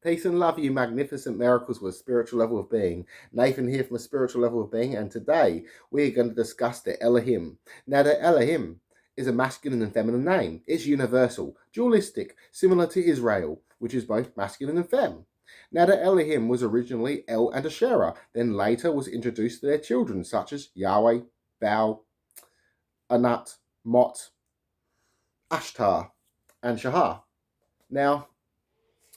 Peace and love, you magnificent miracles with a spiritual level of being. Nathan here from a spiritual level of being, and today we're going to discuss the Elohim. Now, the Elohim is a masculine and feminine name. It's universal, dualistic, similar to Israel, which is both masculine and femme. Now, the Elohim was originally El and Asherah, then later was introduced to their children, such as Yahweh, Baal, Anat, Mot, Ashtar, and Shahar. Now,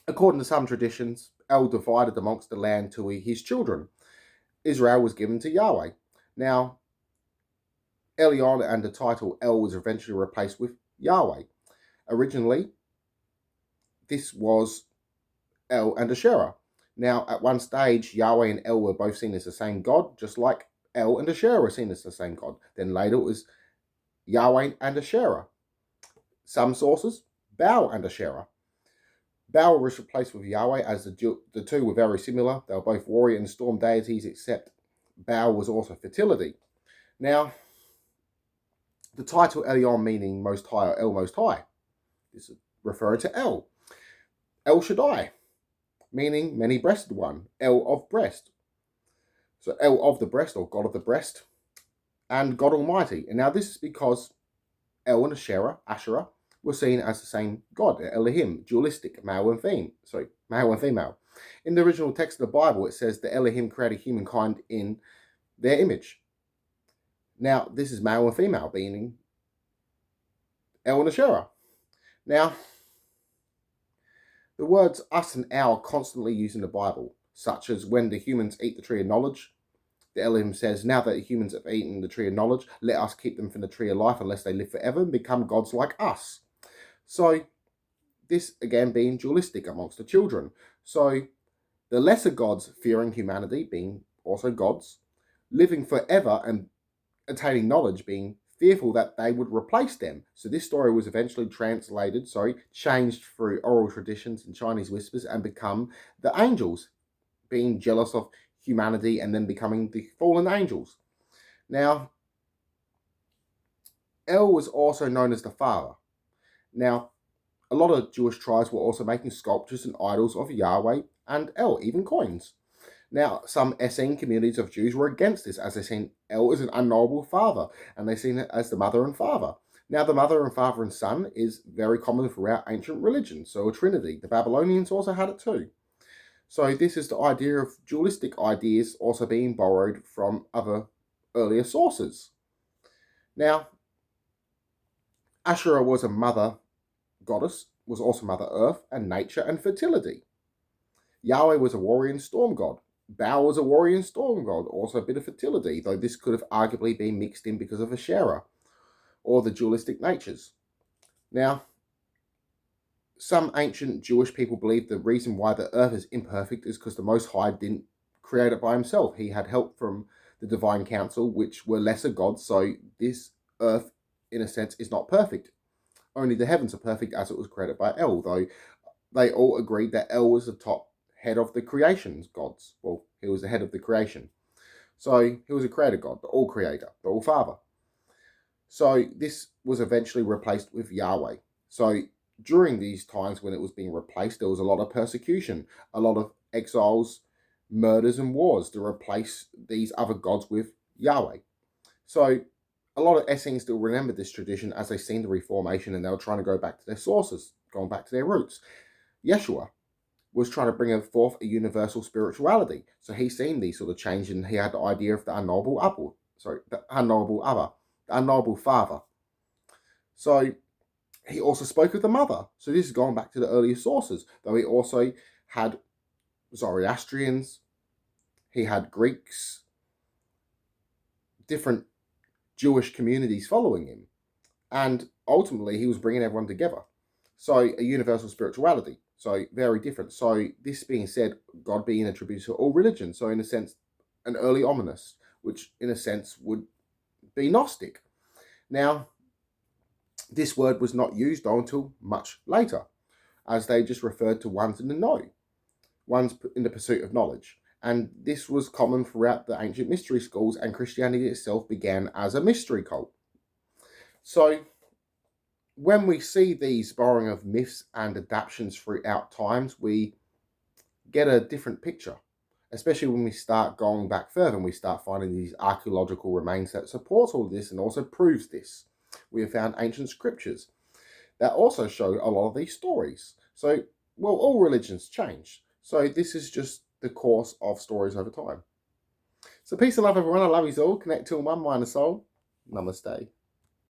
according to some traditions, El divided amongst the land to his children. Israel was given to Yahweh. Now, Elion and the title El was eventually replaced with Yahweh. Originally, this was El and Asherah. Now, at one stage, Yahweh and El were both seen as the same God, just like El and Asherah were seen as the same God. Then later it was Yahweh and Asherah. Some sources, Baal and Asherah. Baal was replaced with Yahweh as the two were very similar. They were both warrior and storm deities, except Baal was also fertility. Now, the title Elion meaning Most High or El Most High. This is referring to El. El Shaddai, meaning many-breasted one. El of breast. So El of the breast or God of the breast. And God Almighty. And now this is because El and Asherah were seen as the same God, Elohim, dualistic, male and female. In the original text of the Bible, it says the Elohim created humankind in their image. Now, this is male and female, meaning El and Asherah. Now, the words us and our are constantly used in the Bible, such as when the humans eat the tree of knowledge. The Elohim says, now that the humans have eaten the tree of knowledge, let us keep them from the tree of life unless they live forever and become gods like us. So, this again being dualistic amongst the children. So, the lesser gods fearing humanity being also gods, living forever and attaining knowledge being fearful that they would replace them. So this story was eventually changed through oral traditions and Chinese whispers and become the angels, being jealous of humanity and then becoming the fallen angels. Now, El was also known as the Father. Now, a lot of Jewish tribes were also making sculptures and idols of Yahweh and El, even coins. Now, some Essene communities of Jews were against this, as they seen El as an unknowable father, and they seen it as the mother and father. Now, the mother and father and son is very common throughout ancient religion, so a trinity. The Babylonians also had it too. So this is the idea of dualistic ideas also being borrowed from other earlier sources. Now, Asherah was a mother goddess, was also Mother Earth and nature and fertility. Yahweh was a warrior and storm god. Baal was a warrior and storm god, also a bit of fertility, though this could have arguably been mixed in because of Asherah or the dualistic natures. Now, some ancient Jewish people believe the reason why the earth is imperfect is because the Most High didn't create it by himself. He had help from the divine council, which were lesser gods, so this earth, in a sense, is not perfect. Only the heavens are perfect as it was created by El, though they all agreed that El was the top head of the creation's gods. Well, he was the head of the creation. So he was a creator god, the all creator, the all father. So this was eventually replaced with Yahweh. So during these times when it was being replaced, there was a lot of persecution, a lot of exiles, murders and wars to replace these other gods with Yahweh. So a lot of Essenes still remember this tradition as they seen the Reformation and they were trying to go back to their sources, going back to their roots. Yeshua was trying to bring forth a universal spirituality. So he's seen these sort of change and he had the idea of the unknowable other, the unknowable father. So he also spoke of the mother. So this is going back to the earlier sources, though he also had Zoroastrians, he had Greeks, different Jewish communities following him. And ultimately, he was bringing everyone together. So a universal spirituality. So very different. So this being said, God being attributed to all religions. So in a sense, an early ominous, which in a sense would be Gnostic. Now, this word was not used until much later, as they just referred to ones in the know, ones in the pursuit of knowledge. And this was common throughout the ancient mystery schools, and Christianity itself began as a mystery cult. So when we see these borrowing of myths and adaptations throughout times, we get a different picture, especially when we start going back further and we start finding these archaeological remains that support all this and also proves this. We have found ancient scriptures that also show a lot of these stories. So, well, all religions change. So this is just the course of stories over time. So peace and love, everyone. I love you all. Connect to one mind and soul. Namaste.